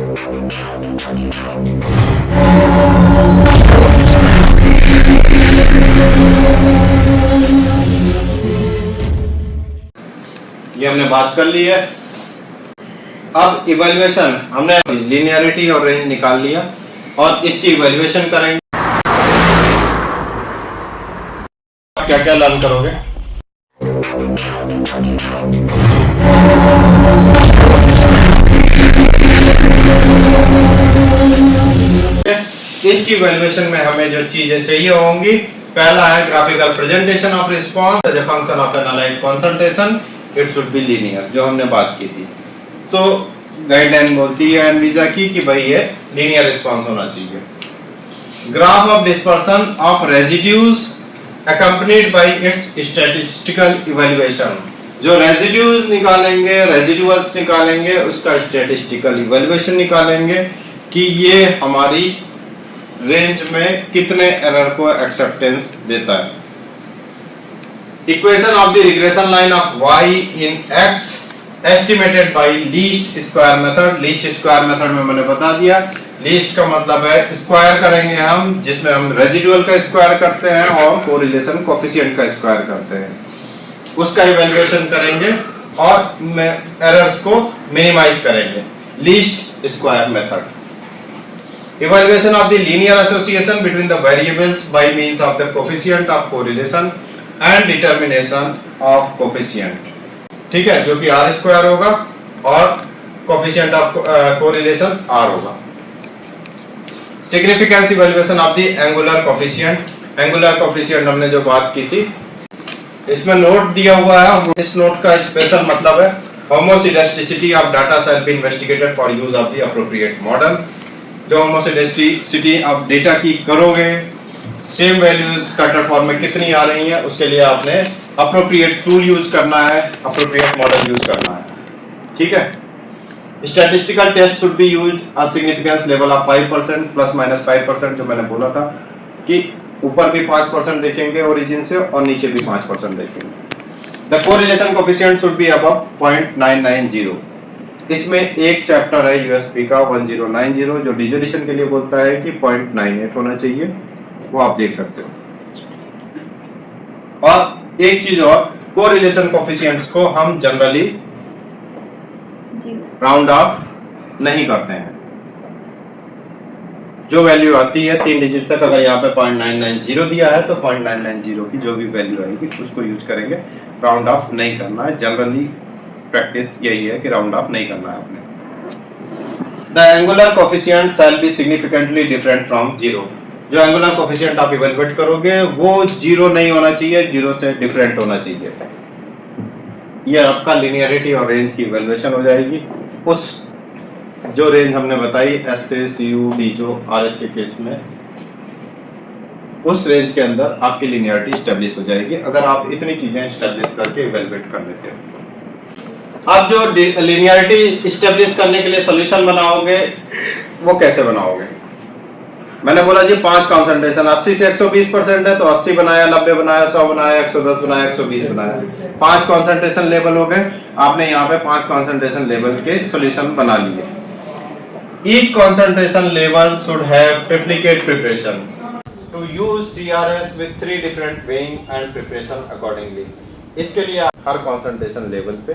ये हमने बात कर ली है। अब इवैल्यूएशन हमने लीनियरिटी और रेंज निकाल लिया और इसकी इवैल्यूएशन करेंगे। क्या क्या लर्न करोगे? इसकी इवैल्यूएशन में हमें जो चीजें चाहिए होंगी, पहला है graphical presentation of response as a function of analyte concentration, it should be linear, जो हमने बात की थी। तो गाइडलाइन बोलती है एनवीसा की कि भाई ये लीनियर रिस्पांस होना चाहिए। Graph of dispersion of residues accompanied by its statistical evaluation, जो रेजिड्यूज निकालेंगे, रेजिडुअल्स निकालेंगे, उसका स्टैटिस्टिकल इवैल्यूएशन निकालेंगे कि ये हमारी रेंज में कितने एरर को एक्सेप्टेंस देता है। Equation of the regression line of y in x estimated by least square method. Least square method में मैंने बता दिया, लीस्ट का मतलब है स्क्वायर करेंगे हम, जिसमें हम रेजिडुअल का स्क्वायर करते हैं और कोरिलेशन कोएफिशिएंट का स्क्वायर करते हैं, उसका इवैल्यूएशन करेंगे और एरर्स को मिनिमाइज करेंगे, least square method. Evaluation of the linear association between the variables by means of the coefficient of correlation and determination of coefficient, ठीक है, जो कि r स्क्वायर होगा और कोएफिशिएंट ऑफ कोरिलेशन r होगा। Significance evaluation of the angular coefficient. Angular coefficient हमने जो बात की थी, इसमें नोट दिया हुआ है, इस नोट का स्पेशल मतलब है homoscedasticity of data shall be investigated for use of the appropriate model. जो होमोसिडेस्टिसिटी ऑफ डेटा की करोगे, सेम वैल्यूज स्कैटर फॉर्म में कितनी आ रही है, उसके लिए आपने अप्रोप्रिएट टूल यूज करना है, अप्रोप्रिएट मॉडल यूज करना है, ठीक है। Statistical test should be used a significance level of 5% plus minus 5%, जो मैंने बोला था कि ऊपर भी 5% देखेंगे ओरिजिन से और नीचे भी 5% देखेंगे। The correlation coefficient should be above 0.990। इसमें एक चैप्टर है यूएसपी का 1090 जो डिजोल्यूशन के लिए बोलता है कि 0.98 होना चाहिए, वो आप देख सकते हो। और एक चीज और, कोरिलेशन कोएफिशिएंट्स को हम जनरली राउंड ऑफ नहीं करते हैं। जो वैल्यू आती है 3 डिजिट तक, अगर यहाँ पे 0.990 दिया है तो 0.990 की जो भी वैल्यू आएगी उसको यूज करेंगे, राउंड ऑफ नहीं करना है। जनरली प्रैक्टिस यही है कि राउंड ऑफ नहीं करना है आपने। The angular coefficient shall be significantly different from 0। जो एंगुलर कोएफिशिएंट आप इवैल्यूएट करोगे वो 0 नहीं होना चाहिए, 0 से डिफरेंट होना चाहिए। ये आपका लिनियरिटी और रेंज की इवैल्यूएशन हो जाएगी। उस जो रेंज हमने बताई एस से सी यू डी, जो आर एस के केस में, उस रेंज के अंदर आपकी लिनियरिटी स्टैब्लिश हो जाएगी अगर आप इतनी चीजें स्टैब्लिश करके इवैल्यूएट कर लेते हो। अब जो लिनियरिटी स्टैब्लिश करने के लिए सॉल्यूशन बनाओगे, वो कैसे बनाओगे? मैंने बोला जी 5 कंसंट्रेशन 80 से 120% है, तो 80 बनाया, 90 बनाया, 100 बनाया, 110 बनाया, 120 बनाया, 5 कंसंट्रेशन लेवल हो गए। आपने यहाँ पे 5 कंसंट्रेशन लेवल के सॉल्यूशन बना लिए। Each concentration level should have triplicate preparation to use CRS with 3 different weighing and preparation accordingly. इसके लिए आप हर कंसंट्रेशन लेवल पे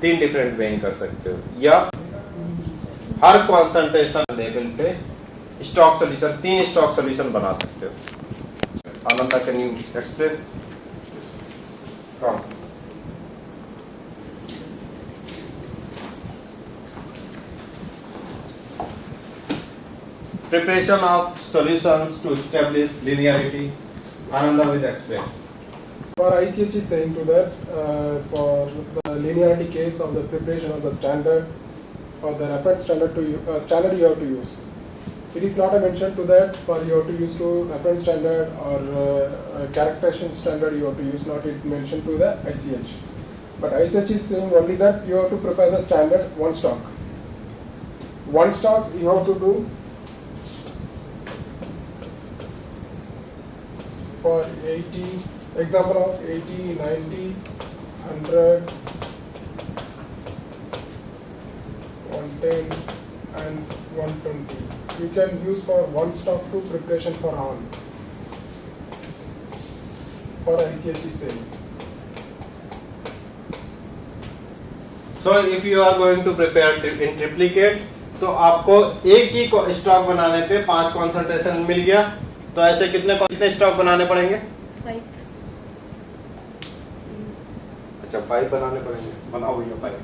3 डिफरेंट वेइंग कर सकते हो, या हर कंसंट्रेशन लेवल पे स्टॉक सॉल्यूशन 3 स्टॉक सॉल्यूशन बना सकते हो। Ananda, can you explain? Preparation of solutions to establish linearity. Ananda will explain. For ICH is saying to that for the linearity case of the preparation of the standard or the reference standard to standard you have to use. It is not a mention to that for you have to use to reference standard or characterization standard you have to use, not it mentioned to the ICH. But ICH is saying only that you have to prepare the standard one stock. One stock you have to do for 80, example of 80, 90, 100, 110 and 120. You can use for one stock to preparation for all. For ICHE sale. So if you are going to prepare in triplicate, तो आपको एक ही stock बनाने पे 5 concentration मिल गया, तो ऐसे कितने stock बनाने पड़ेंगे? 5. अच्छा 5 बनाने पड़ेंगे, बनाओ ये 5,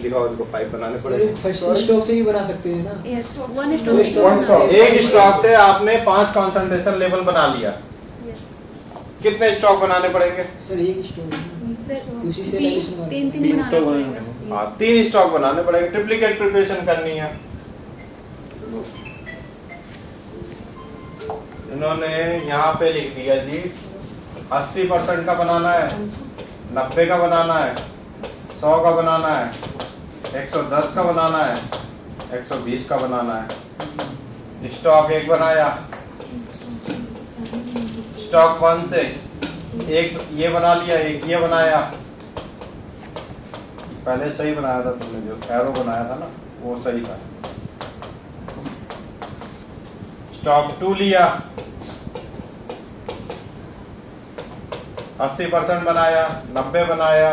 दिखाओ इनको 5 बनाने पड़ेंगे। फर्स्ट स्टॉक से ही बना सकते हैं ना? Yes, One one stock. एक स्टॉक से आपने 5 कंसंट्रेशन लेवल बना लिया, Yes. कितने स्टॉक बनाने पड़ेंगे? सर एक स्टॉक उसी से addition मार- तीन स्टॉक बनाना हाँ 3 स्टॉक बनाने पड़ेंगे, ट्रिप्लिकेट प्रिपरेशन करनी है। इन्होंने यहाँ पे लिख दिया जी 80% का बनाना है, 90 का बनाना है, 100 का बनाना है, 110 का बनाना है, 120 का बनाना है। स्टॉक 1 बनाया, स्टॉक 1 से एक ये बना लिया, एक ये बनाया। पहले सही बनाया था तुमने, जो एरो बनाया था ना वो सही था। स्टॉक 2 लिया, 80% बनाया, 90 बनाया,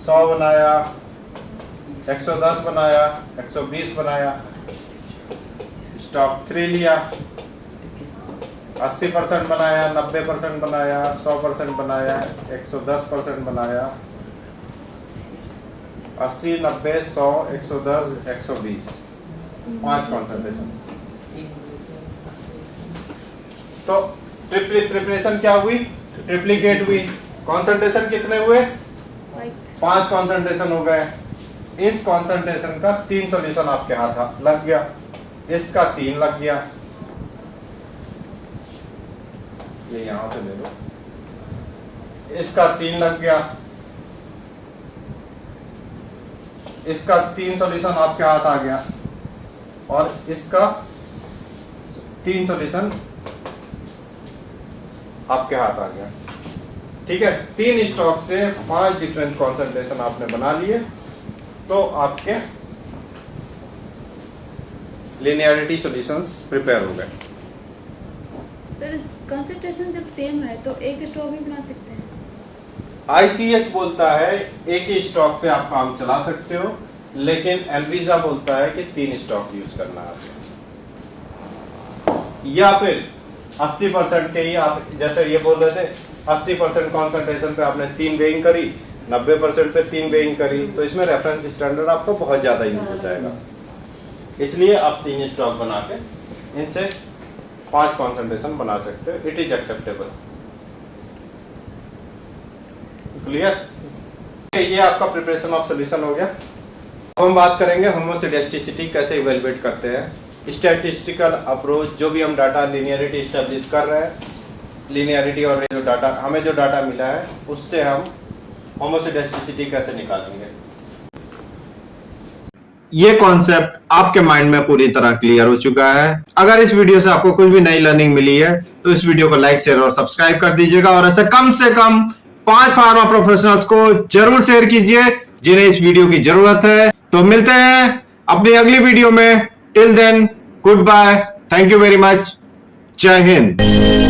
100 बनाया, 110 बनाया, 120 बनाया। स्टॉक 3 लिया, 80% बनाया, 90% बनाया, 100% बनाया, 110% बनाया। 80, 90, 100, 110, 120, 5 कंसंट्रेशन। तो प्रिपरेशन क्या हुई? ट्रिप्लिकेट हुई। कंसंट्रेशन कितने हुए? 5 कंसंट्रेशन हो गए। इस कंसंट्रेशन का 3 सॉल्यूशन आपके हाथ लग गया, इसका 3 लग गया, ये यहां से ले लो, इसका 3 लग गया, इसका 3 सॉल्यूशन आपके हाथ आ गया, और इसका 3 सॉल्यूशन आपके हाथ आ गया। ठीक है, 3 स्टॉक से 5 डिफरेंट कॉन्सेंट्रेशन आपने बना लिए, तो आपके लिनियरिटी सॉल्यूशंस प्रिपेयर हो गए। सर कंसंट्रेशन जब सेम है तो एक स्टॉक भी बना सकते हैं? ICH बोलता है एक ही स्टॉक से आप काम चला सकते हो, लेकिन एनवीसा बोलता है कि 3 स्टॉक यूज करना है आपको। या फिर 80% के ही आप, जैसे ये बोल रहे थे 80% कॉन्सेंट्रेशन पे आपने 3 वेइंग करी, 90% पे 3 वेइंग करी, तो इसमें रेफरेंस स्टैंडर्ड आपको बहुत ज्यादा यूज हो जाएगा। इसलिए आप 3 स्टॉक बना के इनसे 5 कॉन्सेंट्रेशन बना सकते हो। It is acceptable. क्लियर? ये आपका प्रिपरेशन ऑफ सॉल्यूशन हो गया। अब हम बात करेंगे होमोसेडेस्टिसिटी कैसे इवेलुएट करते हैं। स्टैटिस्टिकल अप्रोच, जो भी हम डाटा लिनियरिटी एस्टेब्लिश कर रहे हैं, लिनियरिटी और जो डाटा हमें जो डाटा मिला है उससे हम होमोसेडेस्टिसिटी कैसे निकालेंगे। ये कॉन्सेप्ट आपके माइंड में पूरी तरह क्लियर हो चुका है। अगर इस वीडियो से आपको कुछ भी नई लर्निंग मिली है तो इस वीडियो को लाइक, शेयर और सब्सक्राइब कर दीजिएगा, और ऐसे कम से कम 5 फार्मा प्रोफेशनल्स को जरूर शेयर कीजिए जिन्हें इस वीडियो की जरूरत है। तो मिलते हैं अपनी अगली वीडियो में। Till then, goodbye, thank you very much, जय हिंद।